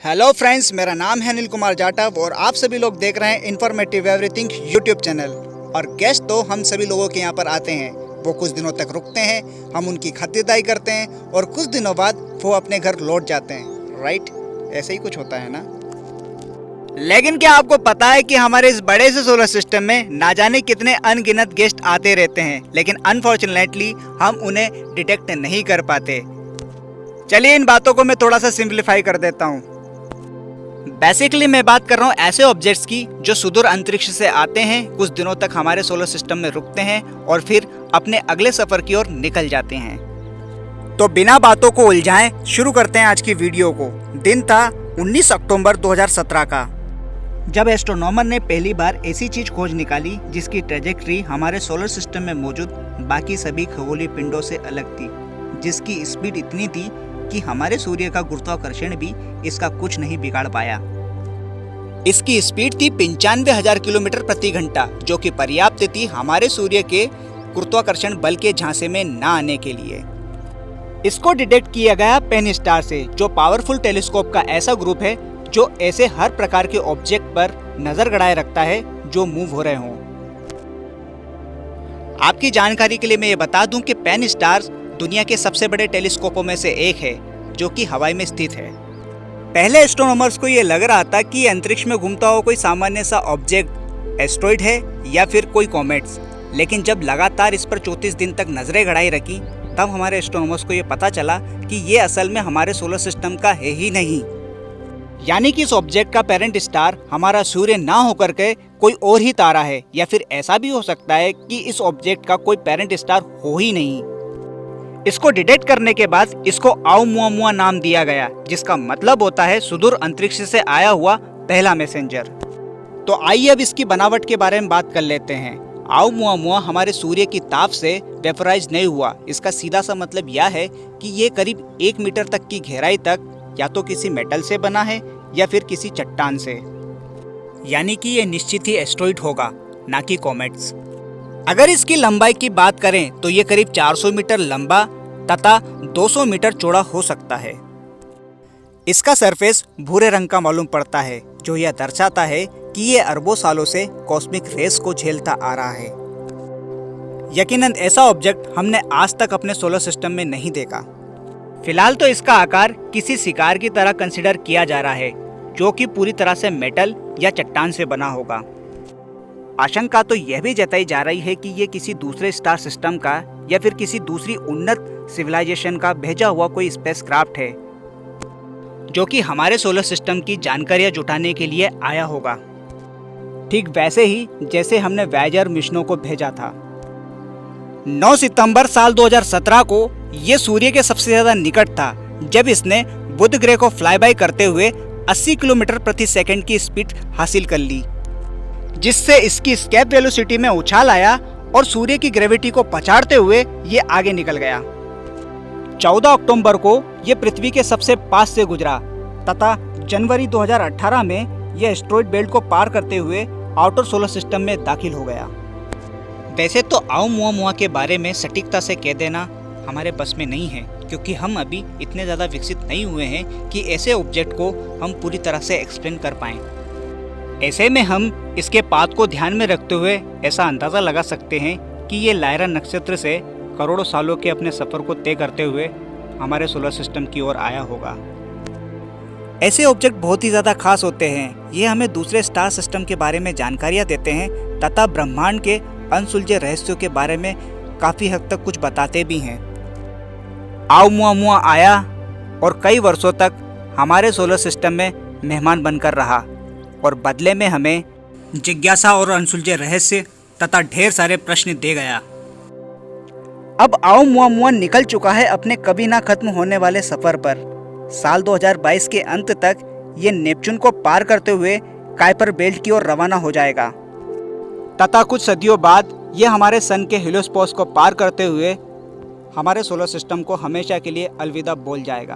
Hello friends, मेरा नाम है अनिल कुमार जाटव और आप सभी लोग देख रहे हैं इन्फॉर्मेटिव एवरीथिंग यूट्यूब चैनल। और गेस्ट तो हम सभी लोगों के यहाँ पर आते हैं, वो कुछ दिनों तक रुकते हैं, हम उनकी खातिरदारी करते हैं और कुछ दिनों बाद वो अपने घर लौट जाते हैं। राइट, ऐसे ही कुछ होता है ना। लेकिन क्या आपको पता है कि हमारे इस बड़े से सोलर सिस्टम में ना जाने कितने अनगिनत गेस्ट आते रहते हैं, लेकिन अनफॉर्चुनेटली हम उन्हें डिटेक्ट नहीं कर पाते। चलिए इन बातों को मैं थोड़ा सा सिंप्लीफाई कर देता हूँ। बेसिकली मैं बात कर रहा हूँ ऐसे ऑब्जेक्ट्स की जो सुदूर अंतरिक्ष से आते हैं, कुछ दिनों तक हमारे सोलर सिस्टम में रुकते हैं और फिर अपने अगले सफर की ओर निकल जाते हैं। तो बिना बातों को उलझाएं, शुरू करते हैं आज की वीडियो को। दिन था 19 अक्टूबर 2017 का, जब एस्ट्रोनॉमर ने पहली बार ऐसी चीज खोज निकाली जिसकी ट्रेजेक्ट्री हमारे सोलर सिस्टम में मौजूद बाकी सभी खगोलीय पिंडों से अलग थी, जिसकी स्पीड इतनी थी कि हमारे सूर्य का गुरुत्वाकर्षण भी इसका कुछ नहीं बिगाड़ पाया। इसकी स्पीड थी 95,000 किलोमीटर प्रति घंटा, जो कि पर्याप्त थी हमारे सूर्य के गुरुत्वाकर्षण बल के झांसे में न आने के लिए। इसको डिटेक्ट किया गया पेन स्टार से, जो पावरफुल टेलीस्कोप का ऐसा ग्रुप है जो ऐसे हर प्रकार के ऑब्जेक्ट पर नजर गड़ाए रखता है जो मूव हो रहे हों। आपकी जानकारी के लिए मैं ये बता दूं कि पेन स्टार दुनिया के सबसे बड़े टेलीस्कोपों में से एक है, जो कि हवाई में स्थित है। पहले एस्ट्रोनॉमर्स को ये लग रहा था कि अंतरिक्ष में घूमता हुआ कोई सामान्य सा ऑब्जेक्ट एस्ट्रॉइड है या फिर कोई कॉमेट्स, लेकिन जब लगातार इस पर 34 दिन तक नजरें गड़ाई रखी, तब हमारे एस्ट्रोनॉमर्स को ये पता चला कि ये असल में हमारे सोलर सिस्टम का है ही नहीं। यानी कि इस ऑब्जेक्ट का पेरेंट स्टार हमारा सूर्य ना होकर के कोई और ही तारा है, या फिर ऐसा भी हो सकता है कि इस ऑब्जेक्ट का कोई पेरेंट स्टार हो ही नहीं। इसको डिटेक्ट करने के बाद इसको आउमुआमुआ नाम दिया गया, जिसका मतलब होता है सुदूर अंतरिक्ष से आया हुआ पहला मैसेंजर। तो आइए अब इसकी बनावट के बारे में बात कर लेते हैं। आउमुआमुआ हमारे सूर्य की ताप से वेपराइज नहीं हुआ। इसका सीधा सा मतलब यह है कि ये करीब 1 मीटर तक की गहराई तक या तो किसी मेटल से बना है या फिर किसी चट्टान से, यानी कि ये निश्चित ही एस्ट्रॉइड होगा, ना कि कॉमेट्स। अगर इसकी लंबाई की बात करें तो ये करीब 400 मीटर लंबा तथा 200 मीटर चौड़ा हो सकता है। इसका सरफेस भूरे रंग का मालूम पड़ता है, जो यह दर्शाता है कि ये अरबों सालों से कॉस्मिक रेस को झेलता आ रहा है। यकीनन ऐसा ऑब्जेक्ट हमने आज तक अपने सोलर सिस्टम में नहीं देखा। फिलहाल तो इसका आकार किसी शिकार की तरह कंसिडर किया जा रहा है, जो कि पूरी तरह से मेटल या चट्टान से बना होगा। आशंका तो यह भी जताई जा रही है कि ये किसी दूसरे स्टार सिस्टम का या फिर किसी दूसरी उन्नत सिविलाइजेशन का भेजा हुआ कोई स्पेसक्राफ्ट है, जो कि हमारे सोलर सिस्टम की जानकारियां जुटाने के लिए आया होगा। ठीक वैसे ही जैसे हमने वॉयेजर मिशनों को भेजा था। 9 सितंबर साल 2017 को ये सूर्य के सबसे ज्यादा निकट था, जब इसने बुध ग्रह को फ्लाई बाय करते हुए 80 किलोमीटर प्रति सेकंड की स्पीड हासिल कर ली, जिससे इसकी एस्केप वेलोसिटी में उछाल आया और सूर्य की ग्रेविटी को पछाड़ते हुए ये आगे निकल गया। 14 अक्टूबर को ये पृथ्वी के सबसे पास से गुजरा तथा जनवरी 2018 में यह एस्ट्रॉइड बेल्ट को पार करते हुए आउटर सोलर सिस्टम में दाखिल हो गया। वैसे तो आउमुआमुआ के बारे में सटीकता से कह देना हमारे बस में नहीं है, क्योंकि हम अभी इतने ज़्यादा विकसित नहीं हुए हैं कि ऐसे ऑब्जेक्ट को हम पूरी तरह से एक्सप्लेन कर पाएँ। ऐसे में हम इसके पाथ को ध्यान में रखते हुए ऐसा अंदाज़ा लगा सकते हैं कि ये लायरा नक्षत्र से करोड़ों सालों के अपने सफ़र को तय करते हुए हमारे सोलर सिस्टम की ओर आया होगा। ऐसे ऑब्जेक्ट बहुत ही ज़्यादा खास होते हैं। ये हमें दूसरे स्टार सिस्टम के बारे में जानकारियाँ देते हैं तथा ब्रह्मांड के अनसुलझे रहस्यों के बारे में काफ़ी हद तक कुछ बताते भी हैं। आउमुआमुआ आया और कई वर्षों तक हमारे सोलर सिस्टम में मेहमान बनकर रहा और बदले में हमें जिज्ञासा और अनसुलझे रहस्य तथा ढेर सारे प्रश्न दे गया। अब आउमुआमुआ निकल चुका है अपने कभी ना खत्म होने वाले सफर पर। साल 2022 के अंत तक ये नेपच्यून को पार करते हुए काइपर बेल्ट की ओर रवाना हो जाएगा तथा कुछ सदियों बाद ये हमारे सन के हीलियोस्पोस को पार करते हुए हमारे सोलर सिस्टम को हमेशा के लिए अलविदा बोल जाएगा।